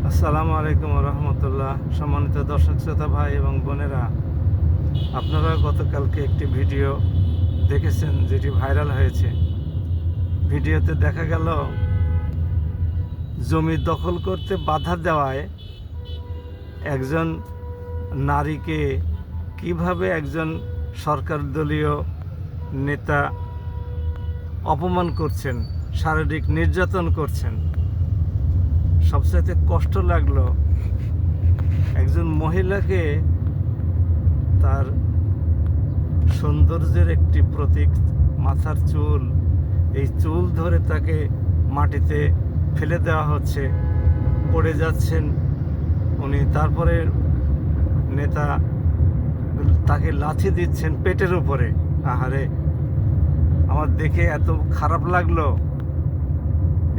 আসসালামু আলাইকুম রহমতুল্লাহ। সম্মানিত দর্শক শ্রোতা ভাই এবং বোনেরা, আপনারা গতকালকে একটি ভিডিও দেখেছেন যেটি ভাইরাল হয়েছে। ভিডিওতে দেখা গেল জমি দখল করতে বাধা দেওয়ায় একজন নারীকে কিভাবে একজন সরকার দলীয় নেতা অপমান করছেন, শারীরিক নির্যাতন করছেন। সবচাইতে কষ্ট লাগলো একজন মহিলাকে তার সৌন্দর্যের একটি প্রতীক মাথার চুল, এই চুল ধরে তাকে মাটিতে ফেলে দেওয়া হচ্ছে, পড়ে যাচ্ছেন উনি। তারপরে নেতা তাকে লাথি দিচ্ছেন পেটের উপরে। আহারে, আমার দেখে এত খারাপ লাগলো।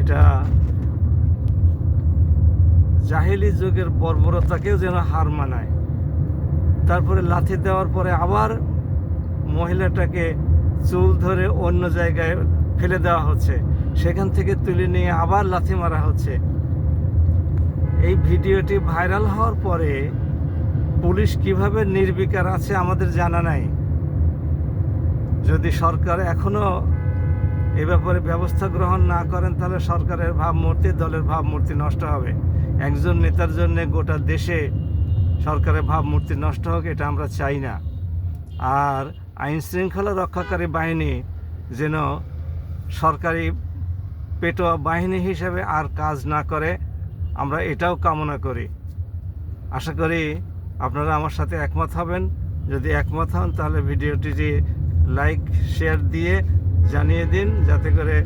এটা জাহেলি যুগের বর্বরতাকেও যেন হার মানায়। তারপরে লাথি দেওয়ার পরে আবার মহিলাটাকে চুল ধরে অন্য জায়গায় ফেলে দেওয়া হচ্ছে, সেখান থেকে তুলে নিয়ে আবার লাথি মারা হচ্ছে। এই ভিডিওটি ভাইরাল হওয়ার পরে পুলিশ কিভাবে নির্বিকার আছে আমাদের জানা নাই। যদি সরকার এখনো এ ব্যাপারে ব্যবস্থা গ্রহণ না করেন তাহলে সরকারের ভাবমূর্তি, দলের ভাবমূর্তি নষ্ট হবে। একজন নেতার জন্য গোটা দেশে সরকারের ভাবমূর্তি নষ্ট হোক, এটা আমরা চাই না। আর আইন শৃঙ্খলা রক্ষাকারী বাহিনী যেন সরকারি পেটোয়া বাহিনী হিসেবে আর কাজ না করে, আমরা এটাও কামনা করি। আশা করি আপনারা আমার সাথে একমত হবেন। যদি একমত হন তাহলে ভিডিওটি লাইক শেয়ার দিয়ে জানিয়ে দিন, যাতে করে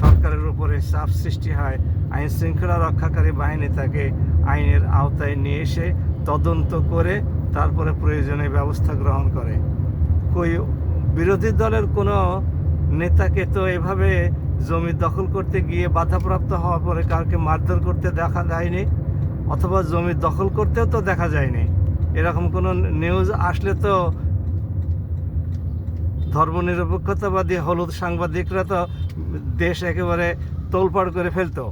সরকারের উপরে চাপ সৃষ্টি হয়, আইন শৃঙ্খলা রক্ষাকারী বাহিনী তাকে আইনের আওতায় নিয়ে এসে তদন্ত করে তারপরে প্রয়োজনে ব্যবস্থা গ্রহণ করে। কই বিরোধী দলের কোনো নেতাকে তো এভাবে জমি দখল করতে গিয়ে বাধাপ্রাপ্ত হওয়ার পরে কাউকে মারধর করতে দেখা যায়নি, অথবা জমি দখল করতেও তো দেখা যায়নি। এরকম কোনো নিউজ আসলে তো ধর্মনিরপেক্ষতাবাদী হলুদ সাংবাদিকরা তো দেশ একেবারে তোলপাড় করে ফেলতো।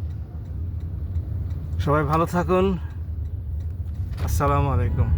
সবাই ভালো থাকুন। আসসালামু আলাইকুম।